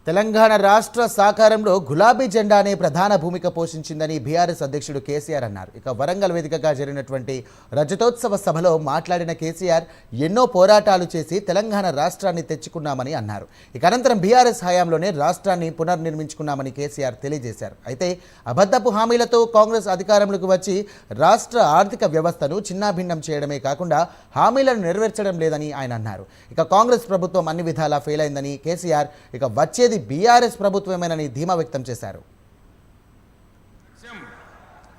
తెలంగాణ రాష్ట్ర సాకారంలో గులాబీ జెండానే ప్రధాన భూమిక పోషించిందని బీఆర్ఎస్ అధ్యక్షుడు కేసీఆర్ అన్నారు. ఇక వరంగల్ వేదికగా జరిగినటువంటి రజతోత్సవ సభలో మాట్లాడిన కేసీఆర్ ఎన్నో పోరాటాలు చేసి తెలంగాణ రాష్ట్రాన్ని తెచ్చుకున్నామని అన్నారు. ఇక అనంతరం బీఆర్ఎస్ హయాంలోనే రాష్ట్రాన్ని పునర్నిర్మించుకున్నామని కేసీఆర్ తెలియజేశారు. అయితే అబద్ధపు హామీలతో కాంగ్రెస్ అధికారంలోకి వచ్చి రాష్ట్ర ఆర్థిక వ్యవస్థను చిన్నాభిన్నం చేయడమే కాకుండా హామీలను నెరవేర్చడం లేదని ఆయన అన్నారు. ఇక కాంగ్రెస్ ప్రభుత్వం అన్ని విధాలా ఫెయిల్ అయిందని కేసీఆర్ ఇక వచ్చేది బీఆర్ఎస్ ప్రభుత్వమేనని ధీమా వ్యక్తం చేశారు.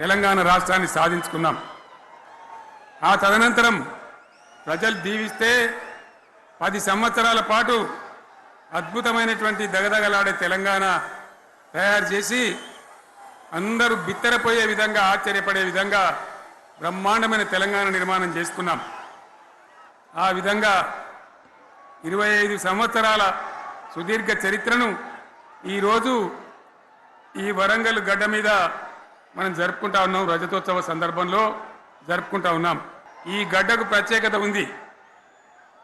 తెలంగాణ రాష్ట్రాన్ని సాధించుకున్నాం. ఆ తదనంతరం ప్రజలు దీవిస్తే 10 సంవత్సరాల పాటు అద్భుతమైనటువంటి దగదగలాడే తెలంగాణ తయారు చేసి అందరూ బిత్తరపోయే విధంగా, ఆశ్చర్యపడే విధంగా బ్రహ్మాండమైన తెలంగాణ నిర్మాణం చేసుకున్నాం. ఆ విధంగా 25 సంవత్సరాల సుదీర్ఘ చరిత్రను ఈరోజు ఈ వరంగల్ గడ్డ మీద మనం జరుపుకుంటా ఉన్నాం. రజతోత్సవ సందర్భంలో జరుపుకుంటా ఉన్నాం. ఈ గడ్డకు ప్రత్యేకత ఉంది.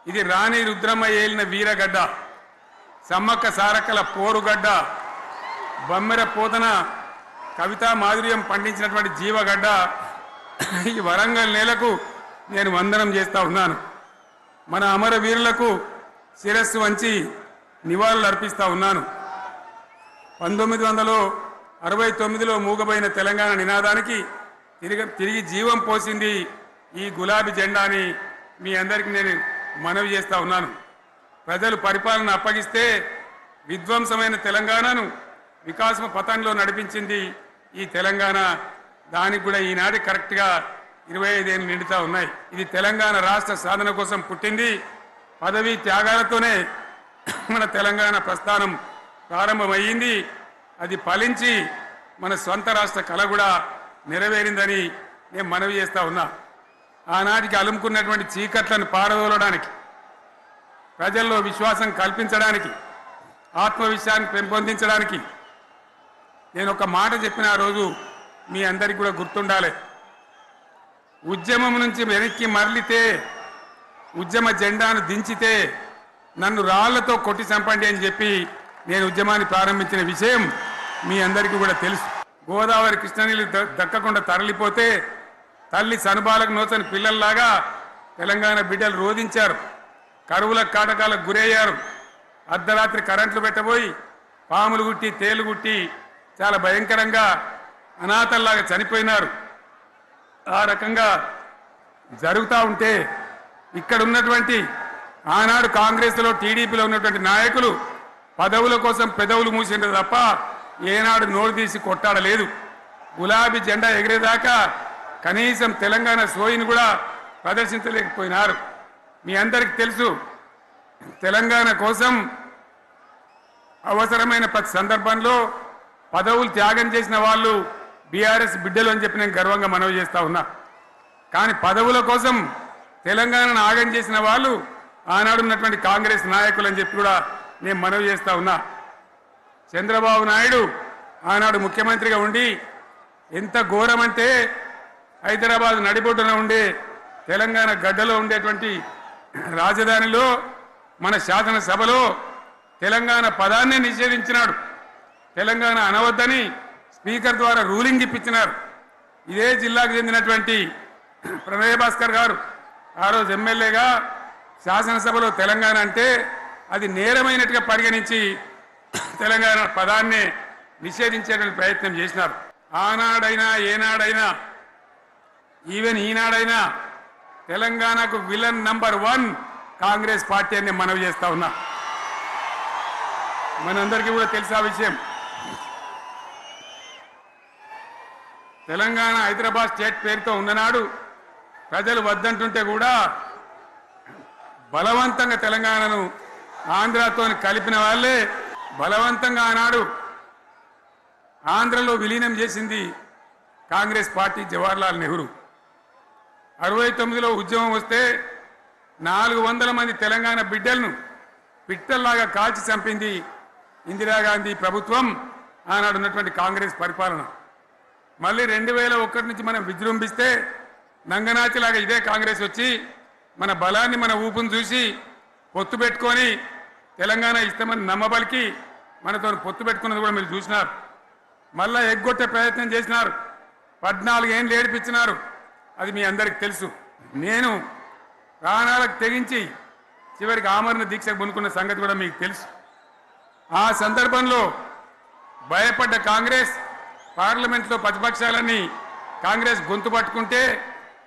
ఇది రాణి రుద్రమ్మ ఏలిన వీరగడ్డ, సమ్మక్క సారక్కల పోరుగడ్డ, బమ్మెర పోతన కవితా మాధుర్యం పండించినటువంటి జీవగడ్డ. ఈ వరంగల్ నేలకు నేను వందనం చేస్తా ఉన్నాను. మన అమరవీరులకు శిరస్సు వంచి నివాళులు అర్పిస్తా ఉన్నాను. 1969లో మూగబోయిన తెలంగాణ నినాదానికి తిరిగి జీవం పోసింది ఈ గులాబీ జెండాని మీ అందరికీ నేను మనవి చేస్తా ఉన్నాను. ప్రజలు పరిపాలన అప్పగిస్తే విధ్వంసమైన తెలంగాణను వికాస పథంలో నడిపించింది ఈ తెలంగాణ. దానికి కూడా ఈనాటి కరెక్ట్గా 25 ఏళ్ళు నిండుతా ఉన్నాయి. ఇది తెలంగాణ రాష్ట్ర సాధన కోసం పుట్టింది. పదవీ త్యాగాలతోనే మన తెలంగాణ ప్రస్థానం ప్రారంభమయ్యింది. అది ఫలించి మన స్వంత రాష్ట్ర కళ కూడా నెరవేరిందని నేను మనవి చేస్తా ఉన్నా. ఆనాటికి అలుముకున్నటువంటి చీకట్లను పారదోలడానికి, ప్రజల్లో విశ్వాసం కల్పించడానికి, ఆత్మవిశ్వాసాన్ని పెంపొందించడానికి నేను ఒక మాట చెప్పిన ఆ రోజు మీ అందరికీ కూడా గుర్తుండాలి. ఉద్యమం నుంచి వెనక్కి మరలితే, ఉద్యమ జెండాను దించితే నన్ను రాళ్లతో కొట్టి చంపండి అని చెప్పి నేను ఉద్యమాన్ని ప్రారంభించిన విషయం మీ అందరికీ కూడా తెలుసు. గోదావరి కృష్ణనీళ్ళు దక్కకుండా తరలిపోతే తల్లి సనుబాలకు నోచని పిల్లల్లాగా తెలంగాణ బిడ్డలు రోధించారు. కరువుల కాటకాలకు గురయ్యారు. అర్ధరాత్రి కరెంట్లు పెట్టబోయి పాములు గుట్టి, తేలు గుట్టి చాలా భయంకరంగా అనాథల్లాగా చనిపోయినారు. ఆ రకంగా జరుగుతూ ఉంటే ఇక్కడ ఉన్నటువంటి ఆనాడు కాంగ్రెస్లో, టీడీపీలో ఉన్నటువంటి నాయకులు పదవుల కోసం పెదవులు మూసిండ్రు తప్ప ఏనాడు నోరు తీసి కొట్టాడలేదు. గులాబీ జెండా ఎగిరేదాకా కనీసం తెలంగాణ సోయిని కూడా ప్రదర్శించలేకపోయినారు. మీ అందరికీ తెలుసు, తెలంగాణ కోసం అవసరమైన ప్రతి సందర్భంలో పదవులు త్యాగం చేసిన వాళ్ళు బీఆర్ఎస్ బిడ్డలు అని చెప్పి నేను గర్వంగా మనవి చేస్తా ఉన్నా. కానీ పదవుల కోసం తెలంగాణను ఆగం చేసిన వాళ్ళు ఆనాడు ఉన్నటువంటి కాంగ్రెస్ నాయకులు అని చెప్పి కూడా నేను మనవి చేస్తా ఉన్నా. చంద్రబాబు నాయుడు ఆనాడు ముఖ్యమంత్రిగా ఉండి ఎంత ఘోరమంటే హైదరాబాద్ నడిబొడ్డున ఉండే తెలంగాణ గడ్డలో ఉండేటువంటి రాజధానిలో మన శాసనసభలో తెలంగాణ పదాన్ని నిషేధించినాడు. తెలంగాణ అనవద్దని స్పీకర్ ద్వారా రూలింగ్ ఇప్పించినారు. ఇదే జిల్లాకు చెందినటువంటి ప్రణయ్ భాస్కర్ గారు ఆ రోజు ఎమ్మెల్యేగా శాసనసభలో తెలంగాణ అంటే అది నేరమైనట్టుగా పరిగణించి తెలంగాణ పదాన్ని నిషేధించేటువంటి ప్రయత్నం చేసినారు. ఆనాడైనా, ఏనాడైనా, ఈవెన్ ఈనాడైనా తెలంగాణకు విలన్ నంబర్ 1 కాంగ్రెస్ పార్టీ అని మనవి చేస్తా ఉన్నా. మనందరికీ కూడా తెలిసే విషయం. తెలంగాణ హైదరాబాద్ స్టేట్ పేరుతో ఉన్ననాడు ప్రజలు వద్దంటుంటే కూడా బలవంతంగా తెలంగాణను ఆంధ్రతో కలిపిన వాళ్ళే బలవంతంగా ఆనాడు ఆంధ్రలో విలీనం చేసింది కాంగ్రెస్ పార్టీ, జవహర్లాల్ నెహ్రూ. 69లో ఉద్యమం వస్తే 400 మంది తెలంగాణ బిడ్డలను పిట్టల్లాగా కాల్చి చంపింది ఇందిరాగాంధీ ప్రభుత్వం, ఆనాడు ఉన్నటువంటి కాంగ్రెస్ పరిపాలన. మళ్ళీ 2001 నుంచి మనం విజృంభిస్తే నంగనాచిలాగా ఇదే కాంగ్రెస్ వచ్చి మన బలాన్ని, మన ఊపును చూసి పొత్తు పెట్టుకొని తెలంగాణ ఇస్తామని నమ్మబలికి మనతో పొత్తు పెట్టుకున్నది కూడా మీరు చూసినారు. మళ్ళా ఎగ్గొట్టే ప్రయత్నం చేసినారు. 14 ఏళ్ళు ఏడిపించినారు. అది మీ అందరికి తెలుసు. నేను ప్రాణాలకు తెగించి చివరికి ఆమరణ దీక్షకు పునుకున్న సంగతి కూడా మీకు తెలుసు. ఆ సందర్భంలో భయపడ్డ కాంగ్రెస్ పార్లమెంట్లో ప్రతిపక్షాలన్నీ కాంగ్రెస్ గొంతు పట్టుకుంటే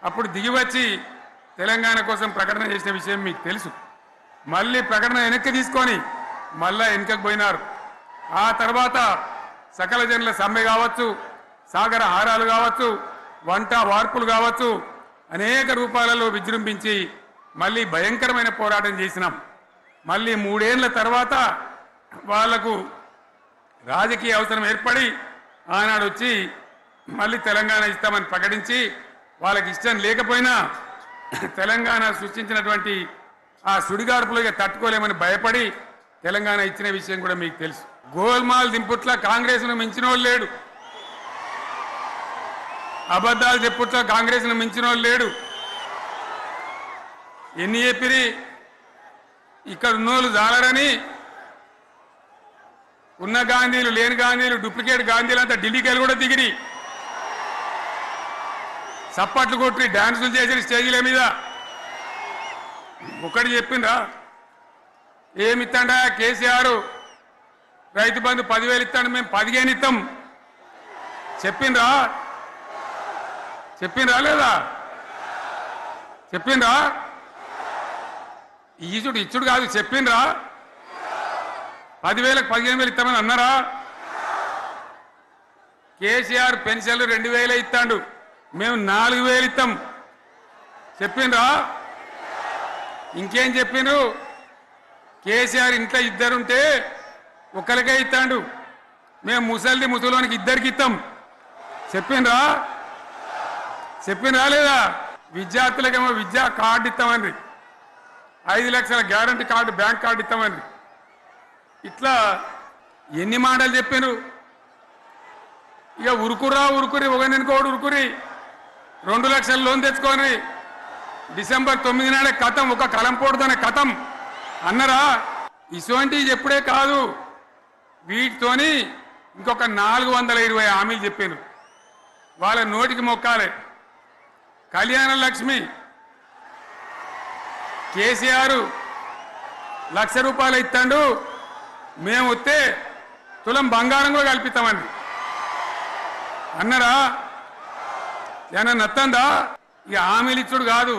అప్పుడు దిగివచ్చి తెలంగాణ కోసం ప్రకటన చేసిన విషయం మీకు తెలుసు. మళ్ళీ ప్రకటన వెనక్కి తీసుకొని మళ్ళా వెనుకకు పోయినారు. ఆ తర్వాత సకల జనుల సమ్మె కావచ్చు, సాగర హారాలు కావచ్చు, వంట వార్పులు కావచ్చు, అనేక రూపాలలో విజృంభించి మళ్ళీ భయంకరమైన పోరాటం చేసినాం. మళ్ళీ 3 ఏళ్ల తర్వాత వాళ్లకు రాజకీయ అవసరం ఏర్పడి ఆనాడు వచ్చి మళ్ళీ తెలంగాణ ఇస్తామని ప్రకటించి వాళ్ళకి ఇష్టం లేకపోయినా తెలంగాణ సృష్టించినటువంటి ఆ సుడిగాడుపులుగా తట్టుకోలేమని భయపడి తెలంగాణ ఇచ్చిన విషయం కూడా మీకు తెలుసు. గోల్మాల్ దింపుట్ల కాంగ్రెస్ను మించిన వాళ్ళు లేడు. అబద్ధాలు చెప్పుట్ల కాంగ్రెస్ను మించిన వాళ్ళు లేడు. ఎన్ని చెప్పిరి ఇక్కడ ఉన్నోళ్ళు జాలరని ఉన్న గాంధీలు లేని గాంధీలు డూప్లికేట్ గాంధీలు అంతా ఢిల్లీకి కూడా దిగిరి చప్పట్లు కొట్టి డాన్సులు చేసిన స్టేజీల మీద. ఒకటి చెప్పిండ్రా ఏమిత్తాడా కేసీఆర్ రైతు బంధు 10,000 ఇస్తాడు, మేము 15 ఇస్తాం చెప్పిండ్రా లేదా? చెప్పిండ్రా? ఇచ్చుడు కాదు, చెప్పిండ్రా? 10,000కు 15,000 ఇస్తామని అన్నారా? కేసీఆర్ పెన్షన్లు 2,000 ఇస్తాడు, మేము 4,000 ఇస్తాం చెప్పిండ్రా? ఇంకేం చెప్పిండ్రు? కేసీఆర్ ఇంట్లో 2 ఉంటే ఒకరికే ఇస్తాడు, మేము ముసలోనికి 2కి ఇస్తాం చెప్పిండ్రా లేదా? విద్యార్థులకేమో విద్యా కార్డు ఇస్తామని, 5 లక్షల గ్యారంటీ కార్డు బ్యాంక్ కార్డు ఇస్తామని. ఇట్లా ఎన్ని మాటలు చెప్పారు. ఇక ఉరుకురి ఒకరినికోడు ఉరుకురి 2 లక్షల లోన్ తెచ్చుకొని డిసెంబర్ 9 నాడే కథం, ఒక కలంపోడుతోనే కథం అన్నరా? ఇటువంటివి చెప్పుడే కాదు, వీటితోని ఇంకొక 420 హామీలు చెప్పాను. వాళ్ళ నోటికి మొక్కాలి. కళ్యాణ లక్ష్మి కేసీఆర్ 1,00,000 రూపాయలు ఇస్తాడు, మేము వస్తే తులం బంగారం కూడా కల్పిస్తామండి అన్నరా? ఏమన్నా నత్తందా? ఇక హామీలు ఇచ్చుడు కాదు,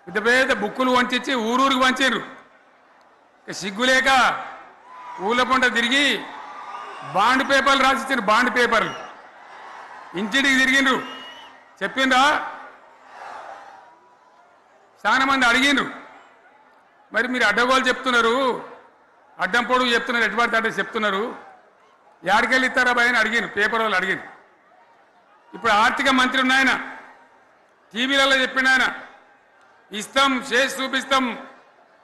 పెద్ద పెద్ద బుక్కులు వంచి ఊరూరికి వంచారు. సిగ్గులేక ఊళ్ళ పంట తిరిగి బాండ్ పేపర్లు రాసిచ్చారు. బాండ్ పేపర్లు ఇంటికి తిరిగిండ్రు. చెప్పిండ్రా? చాలా మంది అడిగిండ్రు. మరి మీరు అడ్డగోలు చెప్తున్నారు, అడ్డం పొడుగు చెప్తున్నారు, ఎటువంటి అడ్డ చెప్తున్నారు, యాడికెళ్ళి ఇస్తారా భయ అని అడిగిండ్రు. పేపర్ వాళ్ళు అడిగిండ్రు. ఇప్పుడు ఆర్థిక మంత్రి ఉన్నాయన టీవీలలో చెప్పిండు, ఆయన ఇస్తాం చేసి చూపిస్తాం,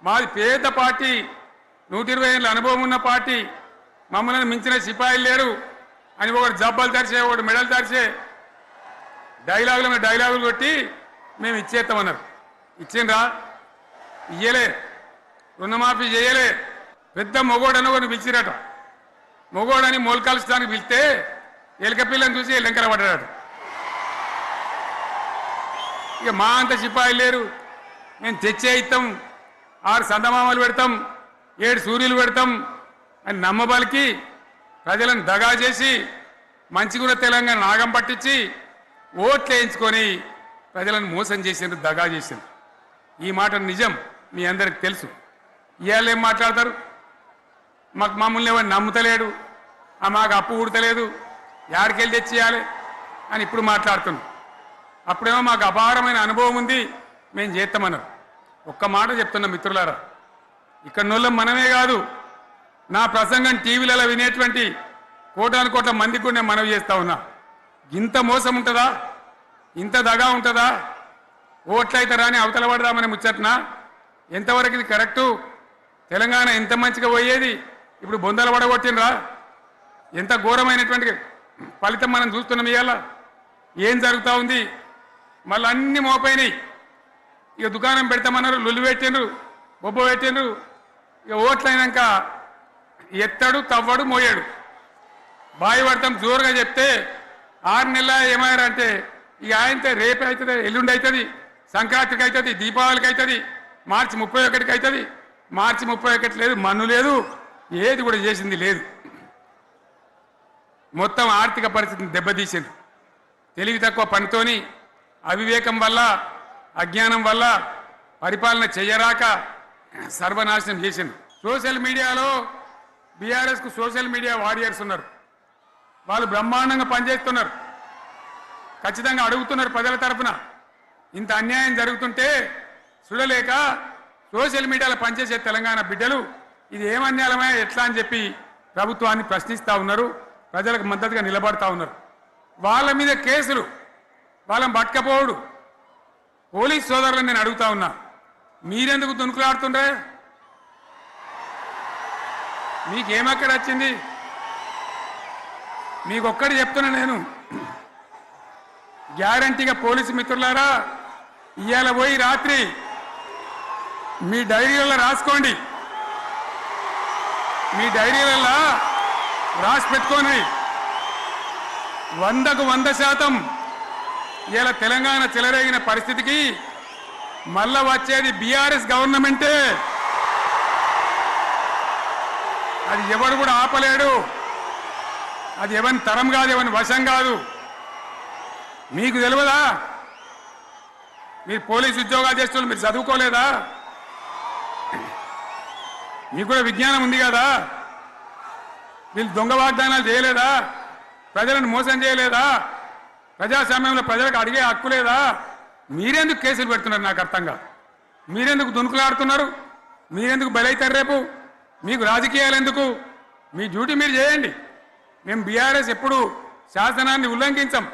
మాది పేద పార్టీ, 120 ఏళ్ళ అనుభవం ఉన్న పార్టీ, మమ్మల్ని మించిన సిపాయిలు లేరు అని ఒకటి జబ్బలు తరిచే, ఒకటి మెడలు తరిచే డైలాగులు కొట్టి మేము ఇచ్చేస్తామన్నారు. ఇచ్చిండ్రా? ఇయ్యలే. రుణమాఫీ చేయలే. పెద్ద మొగోడని ఒకరిని పిలిచిరట. మొగోడని మొలకాల్చడానికి పిలిస్తే ఎలక పిల్లని చూసి ఎల్లంకర పడ్డాడు. ఇక మా అంత సిపాయిలు లేరు, మేము తెచ్చే ఇస్తాం, 6 సందమామలు పెడతాం, 7 సూర్యులు పెడతాం అని నమ్మబలికి ప్రజలను దగా చేసి మంచిగున్న తెలంగాణ నాగం పట్టించి ఓట్లు వేయించుకొని ప్రజలను మోసం చేసిండ్రు, దగా చేసిండ్రు. ఈ మాట నిజం, మీ అందరికి తెలుసు. ఇవాళ ఏం మాట్లాడతారు? మమ్మల్ని ఎవరు నమ్ముతలేడు, మాకు అప్పు ఉడతలేదు, యాడికెళ్ళి తెచ్చేయాలి అని ఇప్పుడు మాట్లాడుతున్నాం. అప్పుడేమో మాకు అపారమైన అనుభవం ఉంది, మేము చేస్తామన్నారు. ఒక్క మాట చెప్తున్నాం మిత్రులారా, ఇక్కడ నోళ్ళం మనమే కాదు, నా ప్రసంగం టీవీలలో వినేటువంటి కోటాను కోట్ల మందికి కూడా నేను మనవి చేస్తా ఉన్నా. ఇంత మోసం ఉంటుందా? ఇంత దగా ఉంటుందా? ఓట్లయితే రాని అవతల పడదామని ముచ్చట్నా? ఎంతవరకు ఇది కరెక్టు? తెలంగాణ ఎంత మంచిగా పోయేది, ఇప్పుడు బొందలు పడగొట్టినరా? ఎంత ఘోరమైనటువంటి ఫలితం మనం చూస్తున్నాం. ఇవాళ ఏం జరుగుతూ ఉంది? మళ్ళీ అన్ని మోపైనాయి. ఇక దుకాణం పెడతామన్నారు, లొల్లు పెట్టిండ్రు, బొబ్బ పెట్టిండ్రు. ఇక ఓట్లయినాక ఎత్తడు తవ్వడు మోయాడు. బాయి పడతాం జోరుగా చెప్తే 6 నెలల ఏమయ్యారంటే ఇక ఆయనతో రేపు అవుతుంది, ఎల్లుండి అవుతుంది, సంక్రాంతికి అవుతుంది, దీపావళికి అవుతుంది, మార్చి 31కి అవుతుంది. మార్చి 31 లేదు, మన్ను లేదు, ఏది కూడా చేసింది లేదు. మొత్తం ఆర్థిక పరిస్థితిని దెబ్బతీసింది. తెలివి తక్కువ పనితోని, అవివేకం వల్ల, అజ్ఞానం వల్ల పరిపాలన చెయ్యరాక సర్వనాశనం చేసింది. సోషల్ మీడియాలో బీఆర్ఎస్కు సోషల్ మీడియా వారియర్స్ ఉన్నారు. వాళ్ళు బ్రహ్మాండంగా పనిచేస్తున్నారు. ఖచ్చితంగా అడుగుతున్నారు ప్రజల తరఫున. ఇంత అన్యాయం జరుగుతుంటే చూడలేక సోషల్ మీడియాలో పనిచేసే తెలంగాణ బిడ్డలు ఇది ఏమన్యాయమే ఎట్లా అని చెప్పి ప్రభుత్వాన్ని ప్రశ్నిస్తూ ఉన్నారు. ప్రజలకు మద్దతుగా నిలబడతా ఉన్నారు. వాళ్ళ మీద కేసులు, వాళ్ళని పట్టుకపోవడు. పోలీస్ సోదరులను నేను అడుగుతా ఉన్నా, మీరెందుకు దునుకులాడుతుండ్రే? మీకేమక్కడ వచ్చింది? మీకొక్కటి చెప్తున్నా నేను, గ్యారంటీగా పోలీసు మిత్రులారా, ఇవాళ పోయి రాత్రి మీ డైరీలలో రాసుకోండి. మీ డైరీలలో రాసి పెట్టుకొని 100కు 100% ఇలా తెలంగాణ చెలరేగిన పరిస్థితికి మళ్ళా వచ్చేది బీఆర్ఎస్ గవర్నమెంటే. అది ఎవరు కూడా ఆపలేడు. అది ఎవరి తరం కాదు, ఎవరి వశం కాదు. మీకు తెలియదా? మీరు పోలీసు ఉద్యోగాలు చేస్తున్నారు, మీరు చదువుకోలేదా? మీకు కూడా విజ్ఞానం ఉంది కదా? వీళ్ళు దొంగ వాగ్దానాలు చేయలేదా? ప్రజలను మోసం చేయలేదా? ప్రజాస్వామ్యంలో ప్రజలకు అడిగే హక్కు లేదా? మీరెందుకు కేసులు పెడుతున్నారు? నాకు అర్థం కాదు. మీరెందుకు దునుకులాడుతున్నారు? మీరెందుకు బలైతారు? రేపు మీకు రాజకీయాలు ఎందుకు? మీ డ్యూటీ మీరు చేయండి. మేము బీఆర్ఎస్ ఎప్పుడు శాసనాన్ని ఉల్లంఘించం,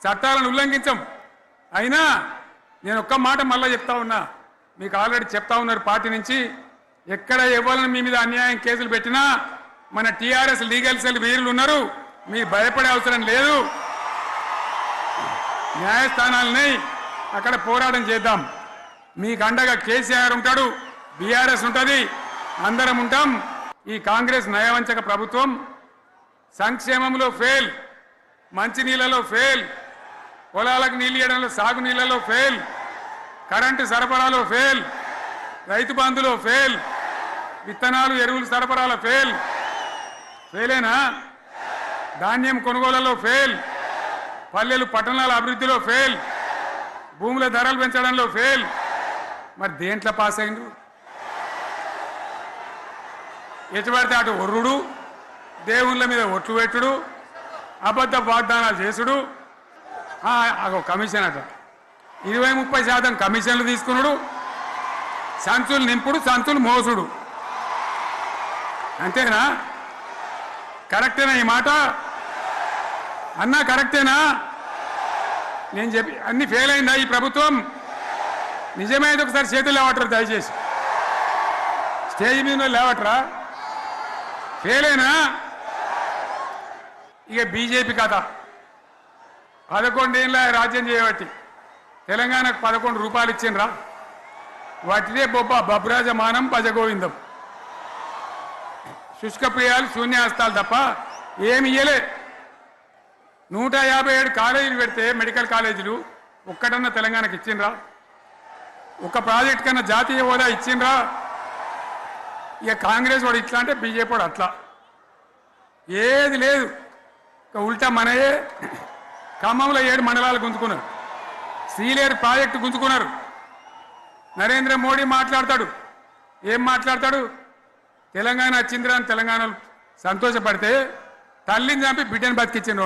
చట్టాలను ఉల్లంఘించం. అయినా నేను ఒక్క మాట మళ్ళీ చెప్తా ఉన్నా, మీకు ఆల్రెడీ చెప్తా ఉన్నారు పార్టీ నుంచి, ఎక్కడ ఎవరిని మీ మీద అన్యాయం కేసులు పెట్టినా మన టీఆర్ఎస్ లీగల్ సెల్ వీరులు ఉన్నారు. మీరు భయపడే అవసరం లేదు. న్యాయస్థానాలని అక్కడ పోరాటం చేద్దాం. మీకు అండగా కేసీఆర్ ఉంటాడు, బీఆర్ఎస్ ఉంటుంది, అందరం ఉంటాం. ఈ కాంగ్రెస్ నయవంచక ప్రభుత్వం సంక్షేమంలో ఫెయిల్, మంచినీళ్ళలో ఫెయిల్, పొలాలకు నీళ్ళు ఇవ్వడంలో, సాగునీళ్ళలో ఫెయిల్, కరెంటు సరఫరాలో ఫెయిల్, రైతు బంధులో ఫెయిల్, విత్తనాలు ఎరువులు సరఫరాలో ఫెయిలేనా? ధాన్యం కొనుగోళ్లలో ఫెయిల్, పల్లెలు పట్టణాల అభివృద్ధిలో ఫెయిల్, భూముల ధరలు పెంచడంలో ఫెయిల్. మరి దేంట్లో పాస్ అయిండు? ఎటుపడితే అటు ఒర్రుడు, దేవుళ్ళ మీద ఒట్లు పెట్టుడు, అబద్ధ వాగ్దానాలు చేసుడు, కమిషన్ అట 20-30% కమిషన్లు తీసుకున్నాడు, సంచులు నింపుడు, సంచులు మోసుడు. అంతేనా? కరెక్టేనా ఈ మాట? అన్నా కరెక్టేనా? నేను చెప్పి అన్ని ఫెయిల్ అయిందా ఈ ప్రభుత్వం? నిజమైతే ఒకసారి చేతులు లేవటరు దయచేసి. స్టేజ్ మీద లేవటరా? ఫెయిలేనా? ఇక బీజేపీ కథ 11 ఏళ్ళ రాజ్యం చేయబట్టి తెలంగాణకు 11 రూపాయలు ఇచ్చిండ్రా? వాటిదే బబ్రాజమానం భజగోవిందం. శుష్క ప్రియాలు, శూన్యాస్తాలు తప్ప ఏమి ఇయ్యలే. 157 కాలేజీలు పెడితే మెడికల్ కాలేజీలు ఒక్కటన్నా తెలంగాణకు ఇచ్చిండ్రా? ఒక ప్రాజెక్ట్ కన్నా జాతీయ హోదా ఇచ్చిండ్రా? ఇక కాంగ్రెస్ వాడు ఇట్లా అంటే బీజేపీ వాడు అట్లా. ఏది లేదు. ఇక ఉల్టా మనయే. ఖమ్మంలో 7 మండలాలు గుంజుకున్నారు, సీలేరు ప్రాజెక్టు గుంజుకున్నారు. నరేంద్ర మోడీ మాట్లాడతాడు, ఏం మాట్లాడతాడు? తెలంగాణ వచ్చిందిరా అని తెలంగాణలో సంతోషపడితే తల్లిని చంపి బిడ్డను బతికించిండ్రు.